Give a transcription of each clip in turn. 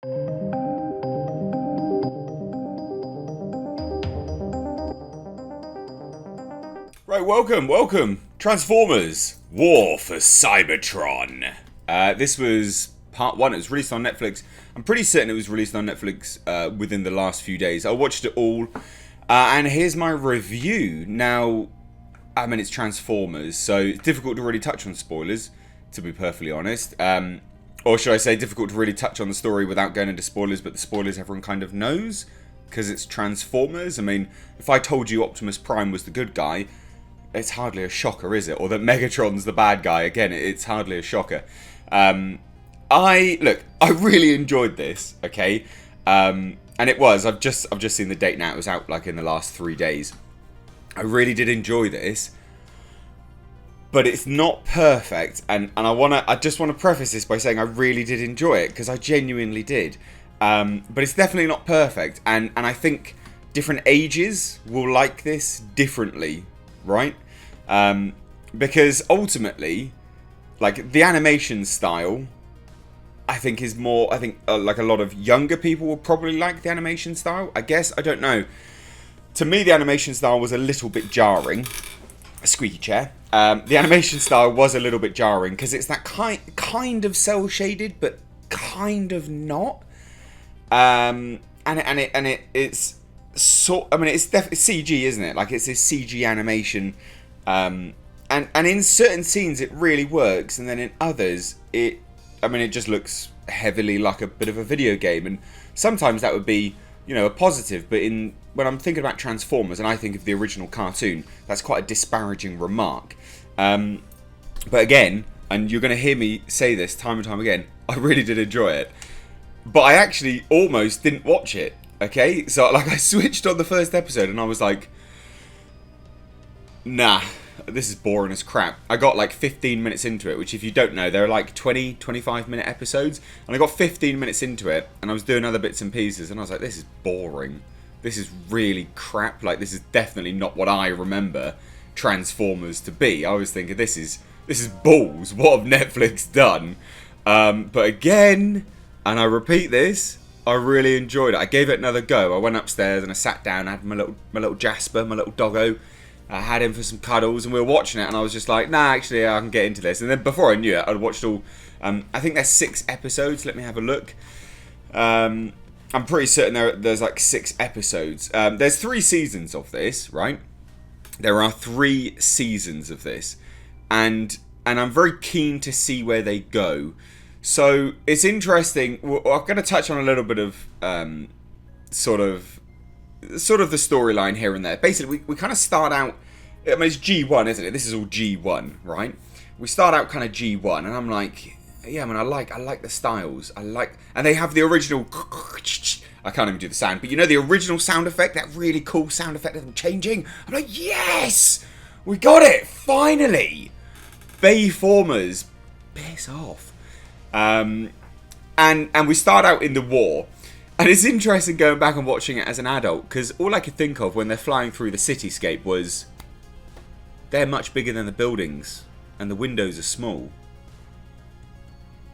Right, welcome. Transformers, War for Cybertron. This was part 1. It was released on Netflix. I'm pretty certain it was released on Netflix within the last few days. I watched it all. And here's my review. Now, I mean, it's Transformers, so it's difficult to really touch on spoilers, to be perfectly honest. Or should I say difficult to really touch on the story without going into spoilers, but the spoilers everyone kind of knows, because it's Transformers. I mean, if I told you Optimus Prime was the good guy, it's hardly a shocker, is it? Or that Megatron's the bad guy, again, it's hardly a shocker. I really enjoyed this, okay? And it was, I've just seen the date now, it was out like in the last 3 days. I really did enjoy this. But it's not perfect, and I just want to preface this by saying I really did enjoy it, because I genuinely did. But it's definitely not perfect, and I think different ages will like this differently, right? Because ultimately, like, the animation style, I think is more, like a lot of younger people will probably like the animation style, I guess, I don't know. To me, the animation style was a little bit jarring. A squeaky chair. The animation style was a little bit jarring, because it's that kind of cel-shaded, but kind of not. It's sort. I mean, it's definitely CG, isn't it? Like, it's this CG animation, and in certain scenes it really works, and then in others it just looks heavily like a bit of a video game, and sometimes that would be, you know, a positive. But when I'm thinking about Transformers and I think of the original cartoon, that's quite a disparaging remark. But again, and you're going to hear me say this time and time again, I really did enjoy it. But I actually almost didn't watch it, okay? So, like, I switched on the first episode and I was like, nah, this is boring as crap. I got like 15 minutes into it, which, if you don't know, they're like 25 minute episodes. And I got 15 minutes into it and I was doing other bits and pieces and I was like, this is boring. This is really crap. Like, this is definitely not what I remember Transformers to be. I was thinking, this is balls. What have Netflix done? But again, and I repeat this, I really enjoyed it. I gave it another go. I went upstairs and I sat down, I had my little Jasper, my little doggo. I had him for some cuddles and we were watching it and I was just like, nah, actually I can get into this. And then before I knew it, I'd watched all, I think there's 6 episodes. Let me have a look. I'm pretty certain there's like 6 episodes. There's 3 seasons of this, right? There are 3 seasons of this. And I'm very keen to see where they go. So it's interesting. I'm going to touch on a little bit of sort of the storyline here and there. Basically, we kind of start out, I mean, it's G1, isn't it? This is all G1, right? We start out kind of G1, and I'm like, yeah, I mean, I like the styles. And they have the original, I can't even do the sound, but you know the original sound effect, that really cool sound effect of them changing? I'm like, yes! We got it! Finally! Bayformers, piss off. And we start out in the war. And it's interesting going back and watching it as an adult, because all I could think of when they're flying through the cityscape was, they're much bigger than the buildings, and the windows are small.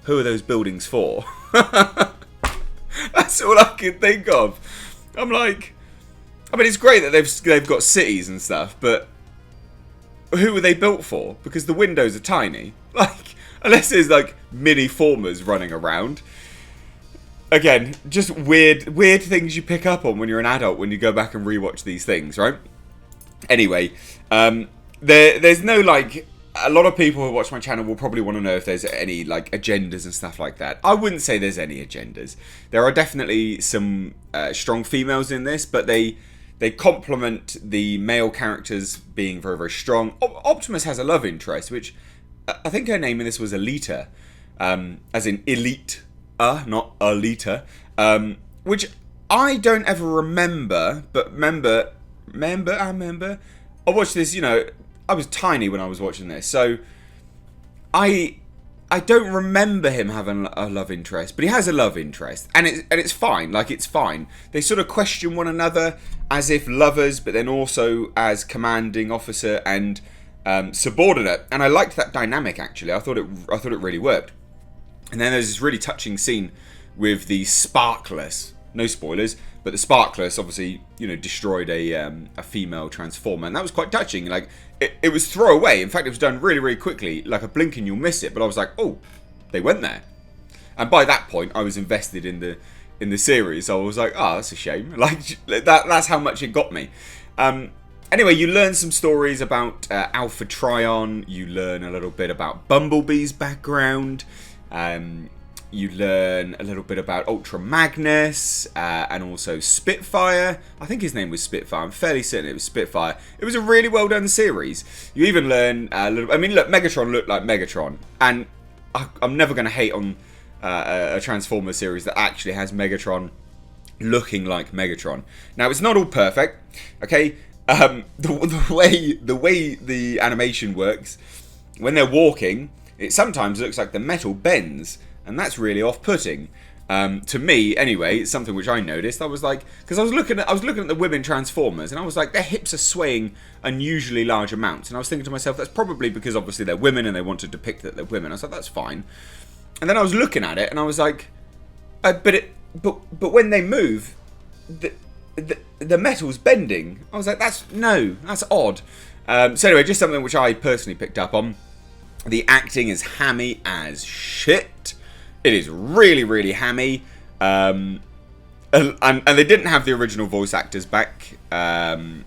Who are those buildings for? That's all I could think of. I'm like, I mean, it's great that they've got cities and stuff, but who are they built for? Because the windows are tiny. Like, unless there's like mini formers running around. Again, just weird things you pick up on when you're an adult when you go back and rewatch these things, right? Anyway, there's no, like, a lot of people who watch my channel will probably want to know if there's any, like, agendas and stuff like that. I wouldn't say there's any agendas. There are definitely some strong females in this, but they complement the male characters being very, very strong. Optimus has a love interest, which I think her name in this was Alita, as in elite. Not Alita, which I don't ever remember, but remember, I watched this, you know, I was tiny when I was watching this, so I don't remember him having a love interest, but he has a love interest, and it's fine, like, it's fine. They sort of question one another as if lovers, but then also as commanding officer and subordinate, and I liked that dynamic, actually. I thought it really worked. And then there's this really touching scene with the Sparkless. No spoilers, but the Sparkless obviously, destroyed a female Transformer, and that was quite touching. Like, it was throwaway. In fact, it was done really, really quickly. Like a blink and you'll miss it. But I was like, oh, they went there. And by that point, I was invested in the series. So I was like, oh, that's a shame. Like that's how much it got me. Anyway, you learn some stories about Alpha Trion. You learn a little bit about Bumblebee's background. You learn a little bit about Ultra Magnus and also Spitfire. I think his name was Spitfire. I'm fairly certain it was Spitfire. It was a really well done series. You even learn a little. I mean, look, Megatron looked like Megatron, and I'm never going to hate on a Transformers series that actually has Megatron looking like Megatron. Now, it's not all perfect, okay? The way the animation works, when they're walking, it sometimes looks like the metal bends, and that's really off-putting. To me, anyway, it's something which I noticed. I was like, because I was looking at the women Transformers, and I was like, their hips are swaying unusually large amounts, and I was thinking to myself, that's probably because obviously they're women and they want to depict that they're women. I was like, that's fine. And then I was looking at it, and I was like, but when they move, the metal's bending. I was like, that's odd. So anyway, just something which I personally picked up on. The acting is hammy as shit. It is really, really hammy. And they didn't have the original voice actors back. And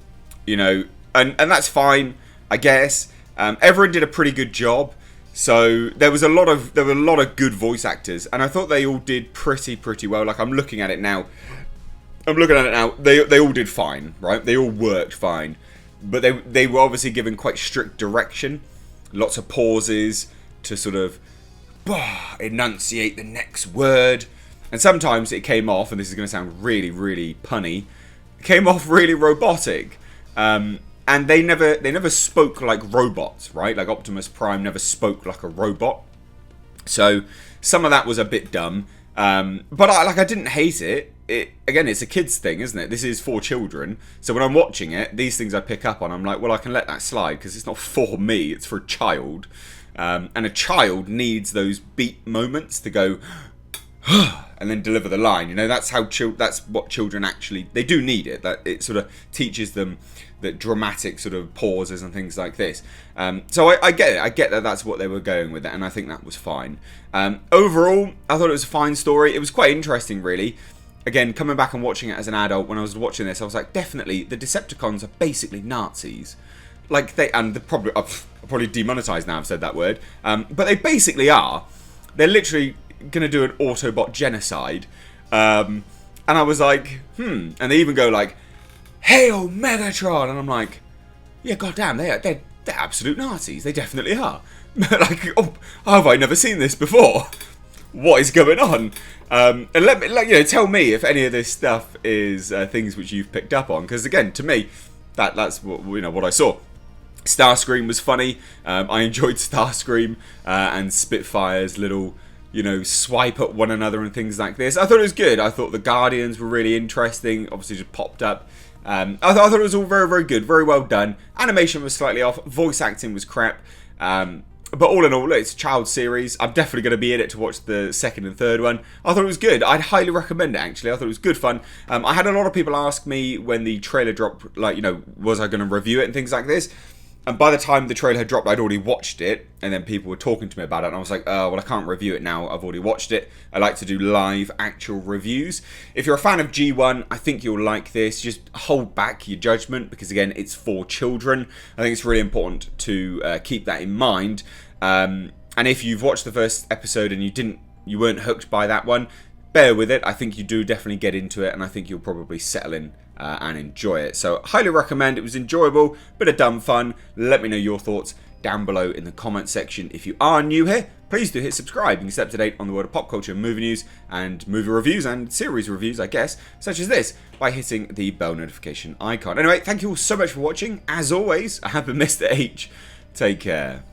that's fine, I guess. Everyone did a pretty good job. So there were a lot of good voice actors, and I thought they all did pretty well. Like I'm looking at it now. They all did fine, right? They all worked fine, but they were obviously given quite strict direction, lots of pauses to sort of enunciate the next word, and sometimes it came off, and this is going to sound really, really punny, it came off really robotic. And they never spoke like robots, right? Like Optimus Prime never spoke like a robot. So some of that was a bit dumb. But I didn't hate it. Again, it's a kid's thing, isn't it? This is for children. So when I'm watching it, these things I pick up on, I'm like, well, I can let that slide because it's not for me. It's for a child. And a child needs those beat moments to go and then deliver the line. That's how that's what children actually, they do need it. That it sort of teaches them that dramatic sort of pauses and things like this. So I get it. I get that that's what they were going with it, and I think that was fine. Overall, I thought it was a fine story. It was quite interesting, really. Again, coming back and watching it as an adult, when I was watching this, I was like, definitely, the Decepticons are basically Nazis. Like, I'm probably demonetized now I've said that word. But they basically are. They're literally going to do an Autobot genocide. And I was like, And they even go like, "Hail Megatron!" And I'm like, yeah, goddamn, they're absolute Nazis. They definitely are. Like, how have I never seen this before? What is going on? And let me, tell me if any of this stuff is things which you've picked up on. Because again, to me, that's what I saw. Starscream was funny. I enjoyed Starscream and Spitfire's little, swipe at one another and things like this. I thought it was good. I thought the Guardians were really interesting. Obviously, just popped up. I thought it was all very, very good. Very well done. Animation was slightly off. Voice acting was crap. But all in all, it's a child series. I'm definitely going to be in it to watch the second and third one. I thought it was good. I'd highly recommend it, actually. I thought it was good fun. I had a lot of people ask me when the trailer dropped, was I going to review it and things like this. And by the time the trailer had dropped, I'd already watched it. And then people were talking to me about it. And I was like, well, I can't review it now. I've already watched it. I like to do live, actual reviews. If you're a fan of G1, I think you'll like this. Just hold back your judgment. Because, again, it's for children. I think it's really important to keep that in mind. And if you've watched the first episode and you weren't hooked by that one, bear with it. I think you do definitely get into it. And I think you'll probably settle in and enjoy it. So highly recommend. It was enjoyable, bit of dumb fun. Let me know your thoughts down below in the comment section. If you are new here, please do hit subscribe. You can stay up to date on the world of pop culture, movie news, and movie reviews, and series reviews, I guess, such as this, by hitting the bell notification icon. Anyway, thank you all so much for watching. As always, I have been Mr. H. Take care.